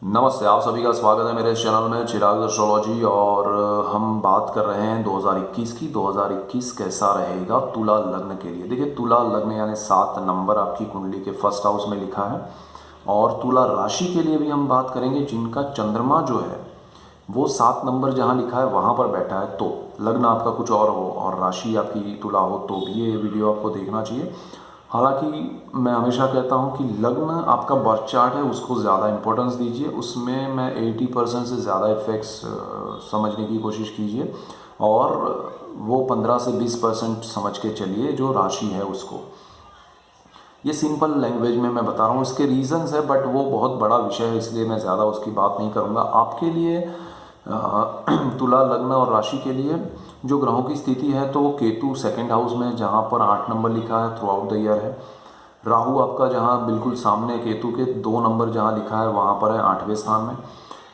नमस्ते, आप सभी का स्वागत है मेरे इस चैनल में चिराग एस्ट्रोलॉजी। और हम बात कर रहे हैं 2021 की। 2021 कैसा रहेगा तुला लग्न के लिए। देखिए, तुला लग्न यानी 7 नंबर आपकी कुंडली के फर्स्ट हाउस में लिखा है। और तुला राशि के लिए भी हम बात करेंगे, जिनका चंद्रमा जो है वो 7 नंबर जहाँ लिखा है वहाँ पर बैठा है। तो लग्न आपका कुछ और हो और राशि आपकी तुला हो तो भी ये वीडियो आपको देखना चाहिए। हालांकि मैं हमेशा कहता हूँ कि लग्न आपका बर्थ चार्ट है, उसको ज़्यादा इंपॉर्टेंस दीजिए। उसमें मैं 80% से ज़्यादा इफ़ेक्ट्स समझने की कोशिश कीजिए, और वो 15 से 20% समझ के चलिए जो राशि है उसको। ये सिंपल लैंग्वेज में मैं बता रहा हूँ, इसके रीजंस है, बट वो बहुत बड़ा विषय है, इसलिए मैं ज़्यादा उसकी बात नहीं करूँगा। आपके लिए तुला लग्न और राशि के लिए जो ग्रहों की स्थिति है, तो वो केतु सेकंड हाउस में जहाँ पर 8 नंबर लिखा है थ्रू आउट द ईयर है। राहु आपका जहाँ बिल्कुल सामने केतु के 2 नंबर जहाँ लिखा है वहाँ पर है 8वें स्थान में।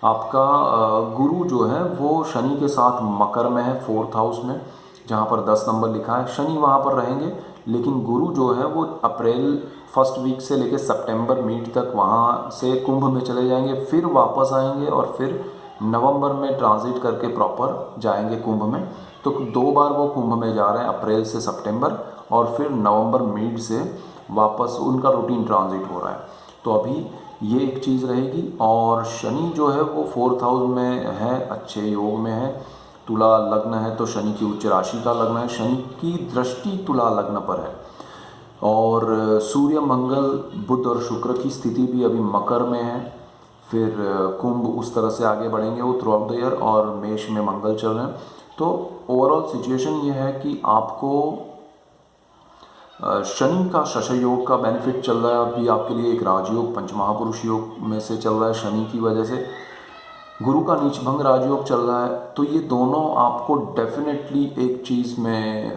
आपका गुरु जो है वो शनि के साथ मकर में है 4th हाउस में, जहाँ पर 10 नंबर लिखा है। शनि वहाँ पर रहेंगे, लेकिन गुरु जो है वो अप्रैल फर्स्ट वीक से लेकर सितंबर मिड तक वहाँ से कुंभ में चले जाएंगे, फिर वापस आएंगे और फिर नवंबर में ट्रांजिट करके प्रॉपर जाएंगे कुंभ में। तो 2 बार वो कुंभ में जा रहे हैं, अप्रैल से सितंबर, और फिर नवंबर मिड से वापस उनका रूटीन ट्रांजिट हो रहा है। तो अभी ये एक चीज़ रहेगी। और शनि जो है वो 4th हाउस में है, अच्छे योग में है। तुला लग्न है तो शनि की उच्च राशि का लग्न है, शनि की दृष्टि तुला लग्न पर है। और सूर्य मंगल बुध और शुक्र की स्थिति भी अभी मकर में है। फिर कुंभ उस तरह से आगे बढ़ेंगे वो थ्रू आउट द ईयर, और मेष में मंगल चल रहे हैं। तो ओवरऑल सिचुएशन ये है कि आपको शनि का शश योग का बेनिफिट चल रहा है अभी आपके लिए। एक राजयोग पंचमहापुरुष योग में से चल रहा है शनि की वजह से। गुरु का नीचभंग राजयोग चल रहा है। तो ये दोनों आपको डेफिनेटली एक चीज़ में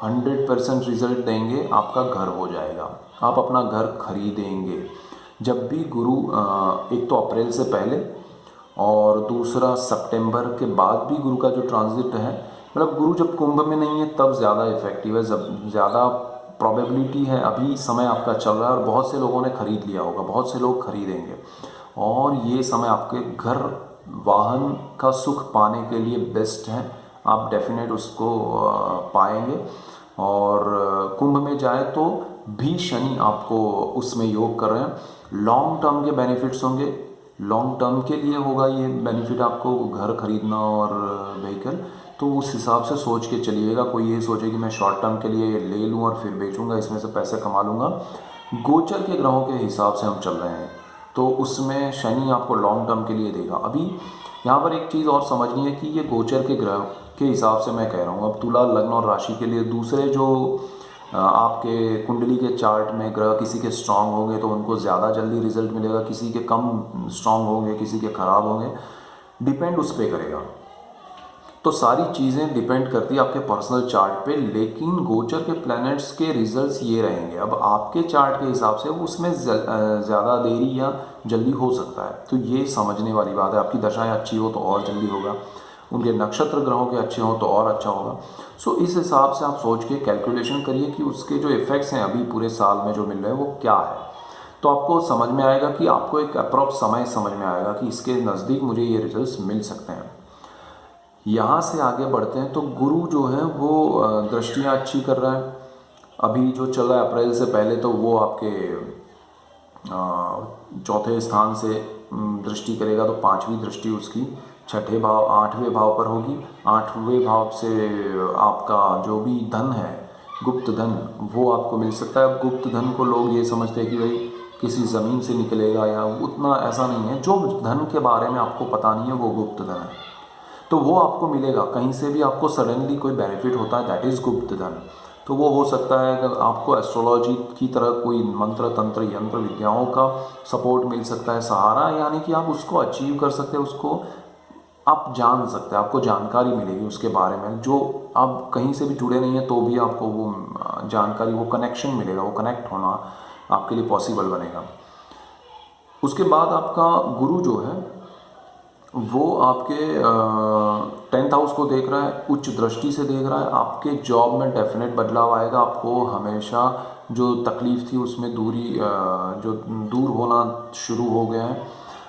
100% रिजल्ट देंगे, आपका घर हो जाएगा, आप अपना घर खरीदेंगे। जब भी गुरु एक तो अप्रैल से पहले और दूसरा सितंबर के बाद भी गुरु का जो ट्रांजिट है, मतलब गुरु जब कुंभ में नहीं है तब ज़्यादा इफेक्टिव है, जब ज़्यादा प्रोबेबिलिटी है। अभी समय आपका चल रहा है और बहुत से लोगों ने खरीद लिया होगा, बहुत से लोग खरीदेंगे, और ये समय आपके घर वाहन का सुख पाने के लिए बेस्ट है। आप डेफिनेट उसको पाएंगे। और कुंभ में जाए तो भी शनि आपको उसमें योग कर रहे हैं। लॉन्ग टर्म के बेनिफिट्स होंगे, लॉन्ग टर्म के लिए होगा ये बेनिफिट आपको, घर खरीदना और व्हीकल। तो उस हिसाब से सोच के चलिएगा। कोई ये सोचे कि मैं शॉर्ट टर्म के लिए ले लूँ और फिर बेचूंगा, इसमें से पैसे कमा लूँगा। गोचर के ग्रहों के हिसाब से हम चल रहे हैं, तो उसमें शनि आपको लॉन्ग टर्म के लिए देगा। अभी यहाँ पर एक चीज़ और समझनी है कि ये गोचर के ग्रह के हिसाब से मैं कह रहा हूँ। अब तुला लग्न और राशि के लिए दूसरे जो आपके कुंडली के चार्ट में ग्रह किसी के स्ट्रांग होंगे तो उनको ज़्यादा जल्दी रिजल्ट मिलेगा, किसी के कम स्ट्रांग होंगे, किसी के ख़राब होंगे, डिपेंड उस पर करेगा। तो सारी चीज़ें डिपेंड करती है आपके पर्सनल चार्ट पे। लेकिन गोचर के प्लैनेट्स के रिजल्ट्स ये रहेंगे। अब आपके चार्ट के हिसाब से उसमें ज़्यादा देरी या जल्दी हो सकता है, तो ये समझने वाली बात है। आपकी दशाएं अच्छी हो तो और जल्दी होगा, उनके नक्षत्र ग्रहों के अच्छे हों तो और अच्छा होगा। सो इस हिसाब से आप सोच के कैलकुलेशन करिए कि उसके जो इफ़ेक्ट्स हैं अभी पूरे साल में जो मिल रहे हैं वो क्या है। तो आपको समझ में आएगा कि आपको एक अप्रॉक्स समय समझ में आएगा कि इसके नज़दीक मुझे ये रिजल्ट्स मिल सकते हैं। यहाँ से आगे बढ़ते हैं तो गुरु जो है वो दृष्टियाँ अच्छी कर रहा है अभी जो चल रहा है अप्रैल से पहले। तो वो आपके चौथे स्थान से दृष्टि करेगा, तो 5वीं दृष्टि उसकी छठे भाव 8वें भाव पर होगी। 8वें भाव से आपका जो भी धन है, गुप्त धन, वो आपको मिल सकता है। गुप्त धन को लोग ये समझते हैं कि भाई किसी ज़मीन से निकलेगा, या उतना ऐसा नहीं है। जो धन के बारे में आपको पता नहीं है वो गुप्त धन है, तो वो आपको मिलेगा। कहीं से भी आपको सडनली कोई बेनिफिट होता है, दैट इज़ गुप्त धन। तो वो हो सकता है कि आपको एस्ट्रोलॉजी की तरह कोई मंत्र तंत्र यंत्र विद्याओं का सपोर्ट मिल सकता है, सहारा, यानी कि आप उसको अचीव कर सकते हैं, उसको आप जान सकते हैं, आपको जानकारी मिलेगी उसके बारे में जो आप कहीं से भी जुड़े नहीं हैं तो भी आपको वो जानकारी, वो कनेक्शन मिलेगा, वो कनेक्ट होना आपके लिए पॉसिबल बनेगा। उसके बाद आपका गुरु जो है वो आपके 10th हाउस को देख रहा है, उच्च दृष्टि से देख रहा है। आपके जॉब में डेफिनेट बदलाव आएगा। आपको हमेशा जो तकलीफ थी उसमें दूरी जो दूर होना शुरू हो गया है।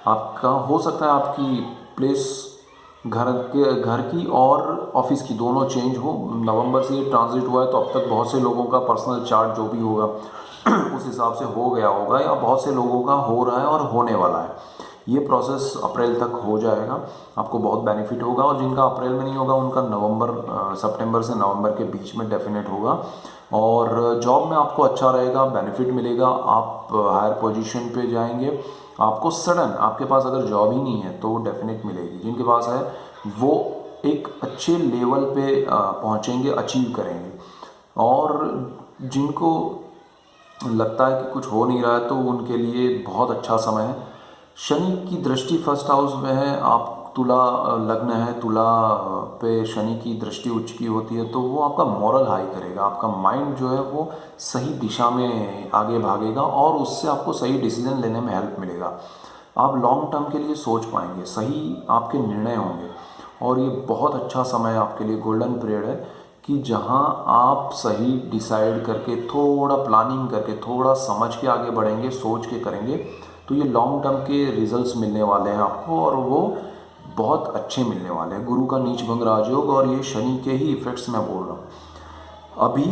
आपका हो सकता है आपकी प्लेस घर की और ऑफिस की दोनों चेंज हो। नवंबर से ये ट्रांजिट हुआ है तो अब तक बहुत से लोगों का पर्सनल चार्ट जो भी होगा उस हिसाब से हो गया होगा, या बहुत से लोगों का हो रहा है और होने वाला है। ये प्रोसेस अप्रैल तक हो जाएगा, आपको बहुत बेनिफिट होगा। और जिनका अप्रैल में नहीं होगा उनका सितंबर से नवंबर के बीच में डेफिनेट होगा। और जॉब में आपको अच्छा रहेगा, बेनिफिट मिलेगा, आप हायर पोजीशन पे जाएंगे। आपको सडन, आपके पास अगर जॉब ही नहीं है तो वो डेफिनेट मिलेगी। जिनके पास है वो एक अच्छे लेवल पे पहुंचेंगे, अचीव करेंगे। और जिनको लगता है कि कुछ हो नहीं रहा है तो उनके लिए बहुत अच्छा समय है। शनि की दृष्टि फर्स्ट हाउस में है, आप तुला लग्न है, तुला पे शनि की दृष्टि उच्च की होती है तो वो आपका मॉरल हाई करेगा, आपका माइंड जो है वो सही दिशा में आगे भागेगा और उससे आपको सही डिसीजन लेने में हेल्प मिलेगा। आप लॉन्ग टर्म के लिए सोच पाएंगे, सही आपके निर्णय होंगे। और ये बहुत अच्छा समय आपके लिए, गोल्डन पीरियड है कि जहाँ आप सही डिसाइड करके, थोड़ा प्लानिंग करके, थोड़ा समझ के आगे बढ़ेंगे, सोच के करेंगे तो ये लॉन्ग टर्म के रिजल्ट्स मिलने वाले हैं आपको, और वो बहुत अच्छे मिलने वाले हैं। गुरु का नीच भंग राजयोग और ये शनि के ही इफेक्ट्स मैं बोल रहा हूँ। अभी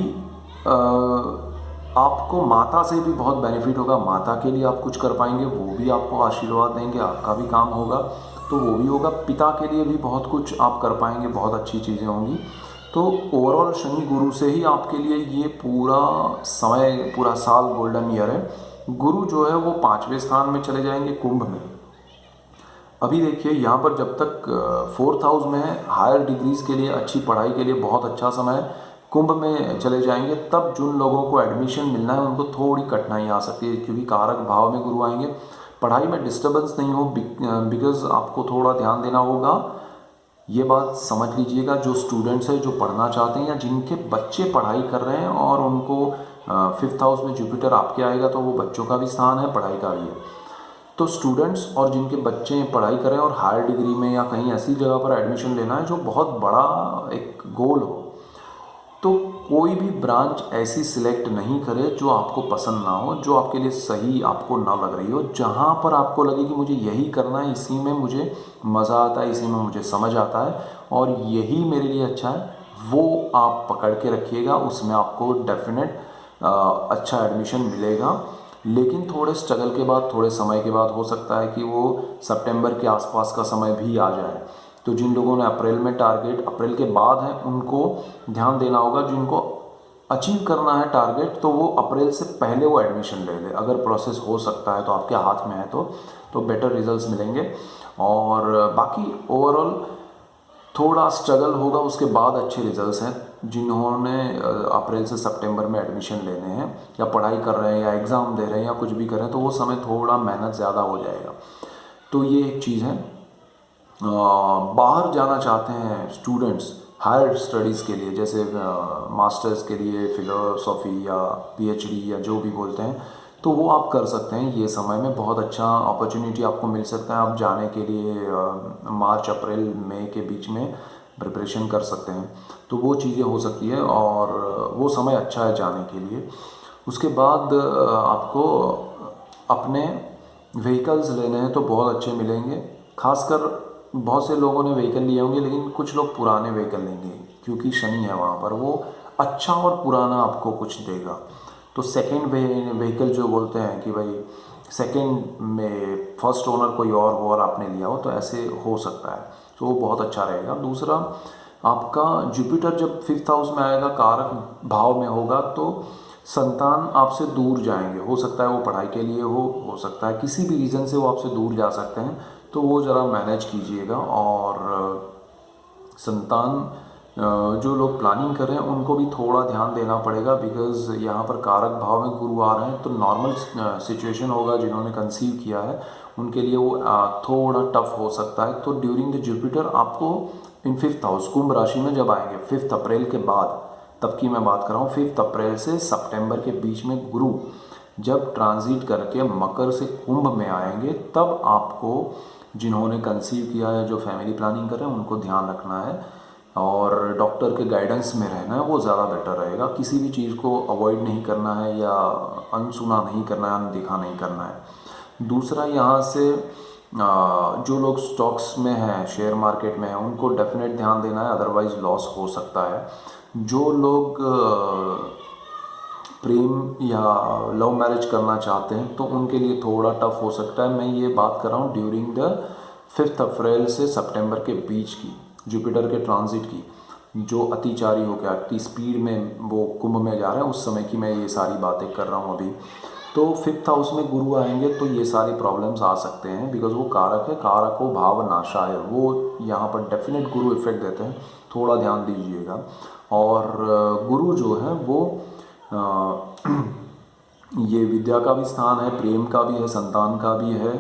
आपको माता से भी बहुत बेनिफिट होगा, माता के लिए आप कुछ कर पाएंगे, वो भी आपको आशीर्वाद देंगे, आपका भी काम होगा तो वो भी होगा। पिता के लिए भी बहुत कुछ आप कर पाएंगे, बहुत अच्छी चीज़ें होंगी। तो ओवरऑल शनि गुरु से ही आपके लिए ये पूरा समय, पूरा साल गोल्डन ईयर है। गुरु जो है वो 5वें स्थान में चले जाएंगे, कुंभ में। अभी देखिए यहाँ पर जब तक 4th हाउस में है, हायर डिग्रीज के लिए, अच्छी पढ़ाई के लिए बहुत अच्छा समय है। कुंभ में चले जाएंगे तब जिन लोगों को एडमिशन मिलना है उनको थोड़ी कठिनाई आ सकती है, क्योंकि कारक भाव में गुरु आएंगे। पढ़ाई में डिस्टर्बेंस नहीं हो, बिकॉज आपको थोड़ा ध्यान देना होगा। ये बात समझ लीजिएगा, जो स्टूडेंट्स हैं जो पढ़ना चाहते हैं या जिनके बच्चे पढ़ाई कर रहे हैं और उनको 5th हाउस में जुपिटर आपके आएगा तो वो बच्चों का भी स्थान है, पढ़ाई का भी है। तो स्टूडेंट्स और जिनके बच्चे पढ़ाई करें और हायर डिग्री में या कहीं ऐसी जगह पर एडमिशन लेना है जो बहुत बड़ा एक गोल हो, तो कोई भी ब्रांच ऐसी सिलेक्ट नहीं करे जो आपको पसंद ना हो, जो आपके लिए सही आपको ना लग रही हो। जहाँ पर आपको लगे कि मुझे यही करना है, इसी में मुझे मज़ा आता है, इसी में मुझे समझ आता है और यही मेरे लिए अच्छा है, वो आप पकड़ के रखिएगा। उसमें आपको डेफिनेट अच्छा एडमिशन मिलेगा। लेकिन थोड़े स्ट्रगल के बाद, थोड़े समय के बाद हो सकता है कि वो सितंबर के आसपास का समय भी आ जाए। तो जिन लोगों ने अप्रैल में टारगेट, अप्रैल के बाद है, उनको ध्यान देना होगा। जिनको अचीव करना है टारगेट तो वो अप्रैल से पहले वो एडमिशन ले ले। अगर प्रोसेस हो सकता है तो आपके हाथ में है तो बेटर रिजल्ट्स मिलेंगे। और बाकी ओवरऑल थोड़ा स्ट्रगल होगा, उसके बाद अच्छे रिजल्ट्स हैं। जिन्होंने अप्रैल से सितंबर में एडमिशन लेने हैं या पढ़ाई कर रहे हैं या एग्ज़ाम दे रहे हैं या कुछ भी कर रहे हैं तो वो समय थोड़ा मेहनत ज़्यादा हो जाएगा। तो ये एक चीज़ है। बाहर जाना चाहते हैं स्टूडेंट्स हायर स्टडीज़ के लिए, जैसे मास्टर्स के लिए, फ़िलोसॉफ़ी या पीएचडी या जो भी बोलते हैं, तो वो आप कर सकते हैं। ये समय में बहुत अच्छा अपॉर्चुनिटी आपको मिल सकता है। आप जाने के लिए मार्च, अप्रैल, मई के बीच में प्रिपरेशन कर सकते हैं, तो वो चीज़ें हो सकती है और वो समय अच्छा है जाने के लिए। उसके बाद आपको अपने व्हीकल्स लेने हैं तो बहुत अच्छे मिलेंगे। खासकर बहुत से लोगों ने व्हीकल लिए होंगे लेकिन कुछ लोग पुराने व्हीकल लेंगे, क्योंकि शनि है वहाँ पर, वो अच्छा और पुराना आपको कुछ देगा। तो सेकंड व्हीकल जो बोलते हैं कि भाई सेकंड में फर्स्ट ओनर कोई और हो और आपने लिया हो, तो ऐसे हो सकता है, तो वो बहुत अच्छा रहेगा। दूसरा, आपका जुपिटर जब 5th हाउस में आएगा, कारक भाव में होगा, तो संतान आपसे दूर जाएंगे। हो सकता है वो पढ़ाई के लिए हो सकता है किसी भी रीज़न से वो आपसे दूर जा सकते हैं, तो वो ज़रा मैनेज कीजिएगा। और संतान जो लोग प्लानिंग कर रहे हैं उनको भी थोड़ा ध्यान देना पड़ेगा, बिकॉज़ यहाँ पर कारक भाव में गुरु आ रहे हैं, तो नॉर्मल सिचुएशन होगा। जिन्होंने कंसीव किया है उनके लिए वो थोड़ा टफ हो सकता है। तो ड्यूरिंग द जुपिटर आपको इन 5th हाउस, कुंभ राशि में जब आएंगे 5th अप्रैल के बाद, तब की मैं बात कर रहा हूँ, 5th अप्रैल से सितंबर के बीच में गुरु जब ट्रांजिट करके मकर से कुंभ में आएंगे, तब आपको, जिन्होंने कंसीव किया है, जो फैमिली प्लानिंग कर रहे हैं, उनको ध्यान रखना है और डॉक्टर के गाइडेंस में रहना है, वो ज़्यादा बेटर रहेगा। किसी भी चीज़ को अवॉइड नहीं करना है या अनसुना नहीं करना है, अनदेखा नहीं करना है। दूसरा, यहाँ से जो लोग स्टॉक्स में हैं, शेयर मार्केट में हैं, उनको डेफिनेट ध्यान देना है, अदरवाइज़ लॉस हो सकता है। जो लोग प्रेम या लव मैरिज करना चाहते हैं तो उनके लिए थोड़ा टफ हो सकता है। मैं ये बात कर रहा हूँ ड्यूरिंग द 5 अप्रैल से सितंबर के बीच की, जुपिटर के ट्रांजिट की, जो अतिचारी हो गया, अति स्पीड में वो कुंभ में जा रहे हैं, उस समय की मैं ये सारी बातें कर रहा हूँ अभी। तो 5th हाउस में गुरु आएंगे तो ये सारी प्रॉब्लम्स आ सकते हैं, बिकॉज वो कारक है, कारक हो भाव नाशा है, वो यहाँ पर डेफिनेट गुरु इफेक्ट देते हैं, थोड़ा ध्यान दीजिएगा। और गुरु जो है वो ये विद्या का भी स्थान है, प्रेम का भी है, संतान का भी है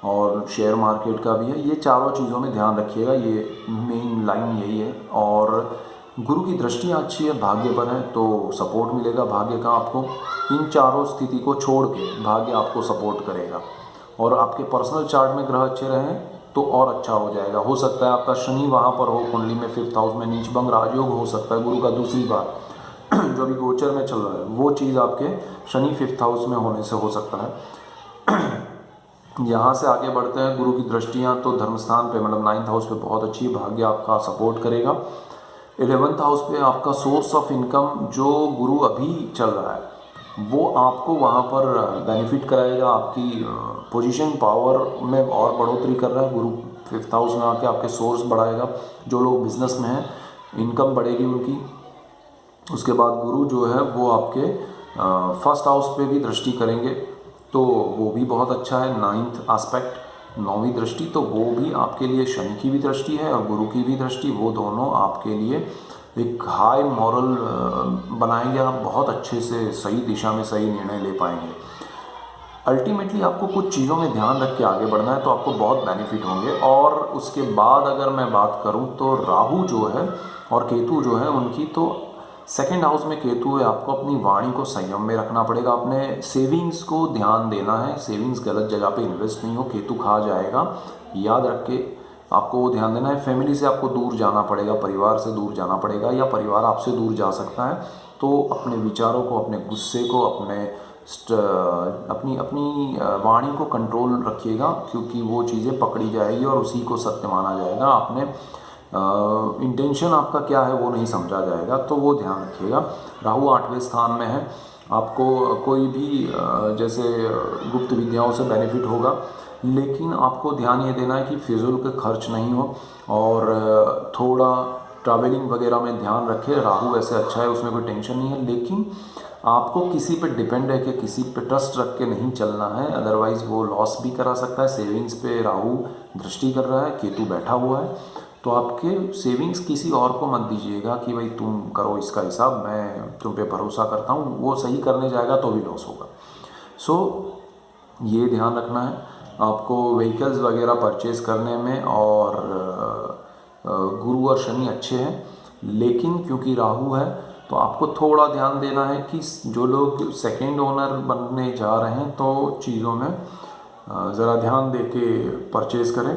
और शेयर मार्केट का भी है। ये चारों चीज़ों में ध्यान रखिएगा, ये मेन लाइन यही है। और गुरु की दृष्टियाँ अच्छी है, भाग्य पर है तो सपोर्ट मिलेगा भाग्य का आपको। इन चारों स्थिति को छोड़ के भाग्य आपको सपोर्ट करेगा। और आपके पर्सनल चार्ट में ग्रह अच्छे रहें तो और अच्छा हो जाएगा। हो सकता है आपका शनि वहाँ पर हो कुंडली में 5th हाउस में, नीच भंग राजयोग हो सकता है गुरु का दूसरी बार जो अभी गोचर में चल रहा है, वो चीज़ आपके शनि 5th हाउस में होने से हो सकता है। यहाँ से आगे बढ़ते हैं, गुरु की दृष्टियाँ तो धर्मस्थान पे मतलब 9th हाउस पे बहुत अच्छी है, भाग्य आपका सपोर्ट करेगा। 11th हाउस पे आपका सोर्स ऑफ इनकम जो गुरु अभी चल रहा है वो आपको वहाँ पर बेनिफिट कराएगा, आपकी पोजीशन पावर में और बढ़ोतरी कर रहा है गुरु। 5th हाउस में आके आपके सोर्स बढ़ाएगा। जो लोग बिजनेस में हैं इनकम बढ़ेगी उनकी। उसके बाद गुरु जो है वो आपके 1st हाउस पे भी दृष्टि करेंगे तो वो भी बहुत अच्छा है। 9th एस्पेक्ट, 9वीं दृष्टि, तो वो भी आपके लिए शनि की भी दृष्टि है और गुरु की भी दृष्टि, वो दोनों आपके लिए एक हाई मॉरल बनाएंगे। आप बहुत अच्छे से सही दिशा में सही निर्णय ले पाएंगे। अल्टीमेटली आपको कुछ चीज़ों में ध्यान रख के आगे बढ़ना है तो आपको बहुत बेनिफिट होंगे। और उसके बाद अगर मैं बात करूं तो राहु जो है और केतु जो है उनकी, तो 2nd हाउस में केतु है, आपको अपनी वाणी को संयम में रखना पड़ेगा। अपने सेविंग्स को ध्यान देना है, सेविंग्स गलत जगह पे इन्वेस्ट नहीं हो, केतु खा जाएगा, याद रख के आपको वो ध्यान देना है। फैमिली से आपको दूर जाना पड़ेगा, परिवार से दूर जाना पड़ेगा या परिवार आपसे दूर जा सकता है। तो अपने विचारों को, अपने गुस्से को, अपनी वाणी को कंट्रोल रखिएगा, क्योंकि वो चीज़ें पकड़ी जाएगी और उसी को सत्य माना जाएगा। आपने इंटेंशन आपका क्या है वो नहीं समझा जाएगा, तो वो ध्यान रखिएगा। राहु 8वें स्थान में है, आपको कोई भी जैसे गुप्त विद्याओं से बेनिफिट होगा, लेकिन आपको ध्यान ये देना है कि फिजूल के खर्च नहीं हो और थोड़ा ट्रैवलिंग वगैरह में ध्यान रखें। राहु वैसे अच्छा है, उसमें कोई टेंशन नहीं है, लेकिन आपको किसी पे डिपेंड है कि किसी पे ट्रस्ट रख के नहीं चलना है, अदरवाइज़ वो लॉस भी करा सकता है। सेविंग्स पे राहु दृष्टि कर रहा है, केतु बैठा हुआ है, तो आपके सेविंग्स किसी और को मत दीजिएगा कि भाई तुम करो इसका हिसाब, मैं तुम पे भरोसा करता हूँ, वो सही करने जाएगा तो भी लॉस होगा। सो ये ध्यान रखना है आपको व्हीकल्स वगैरह परचेज़ करने में। और गुरु और शनि अच्छे हैं, लेकिन क्योंकि राहु है तो आपको थोड़ा ध्यान देना है कि जो लोग सेकेंड ओनर बनने जा रहे हैं तो चीज़ों में ज़रा ध्यान दे के परचेज़ करें।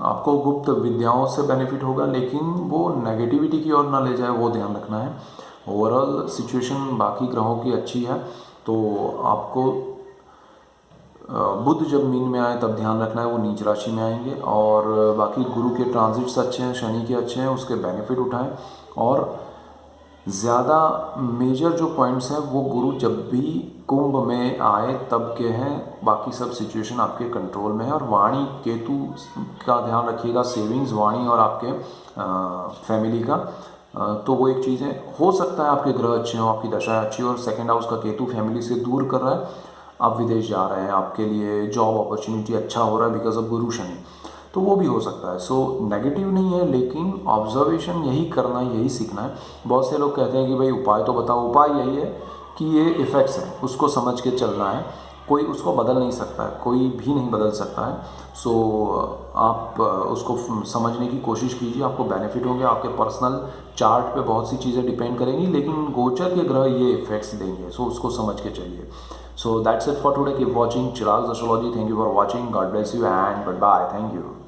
आपको गुप्त विद्याओं से बेनिफिट होगा, लेकिन वो नेगेटिविटी की ओर ना ले जाए, वो ध्यान रखना है। ओवरऑल सिचुएशन बाकी ग्रहों की अच्छी है, तो आपको बुध जब मीन में आए तब ध्यान रखना है, वो नीच राशि में आएंगे। और बाकी गुरु के ट्रांजिट्स अच्छे हैं, शनि के अच्छे हैं, उसके बेनिफिट उठाएं। और ज़्यादा मेजर जो पॉइंट्स हैं वो गुरु जब भी कुंभ में आए तब के हैं, बाकी सब सिचुएशन आपके कंट्रोल में है। और वाणी केतु का ध्यान रखिएगा, सेविंग्स, वाणी और आपके फैमिली का, तो वो एक चीज़ है। हो सकता है आपके ग्रह अच्छे हों, आपकी दशा अच्छी हो और 2nd हाउस का केतु फैमिली से दूर कर रहा है, आप विदेश जा रहे हैं, आपके लिए जॉब अपॉर्चुनिटी अच्छा हो रहा है बिकॉज ऑफ गुरु शनि, तो वो भी हो सकता है। सो नेगेटिव नहीं है, लेकिन ऑब्जर्वेशन यही करना है, यही सीखना है। बहुत से लोग कहते हैं कि भाई उपाय तो बताओ, उपाय यही है कि ये इफ़ेक्ट्स हैं, उसको समझ के चलना है। कोई उसको बदल नहीं सकता है, कोई भी नहीं बदल सकता है। सो आप उसको समझने की कोशिश कीजिए, आपको बेनिफिट होंगे। आपके पर्सनल चार्ट पे बहुत सी चीज़ें डिपेंड करेंगी, लेकिन गोचर के ग्रह ये इफेक्ट्स देंगे, सो उसको समझ के चलिए। So that's it for today. Keep watching Chirag's Astrology. Thank you for watching. God bless you and goodbye. Thank you.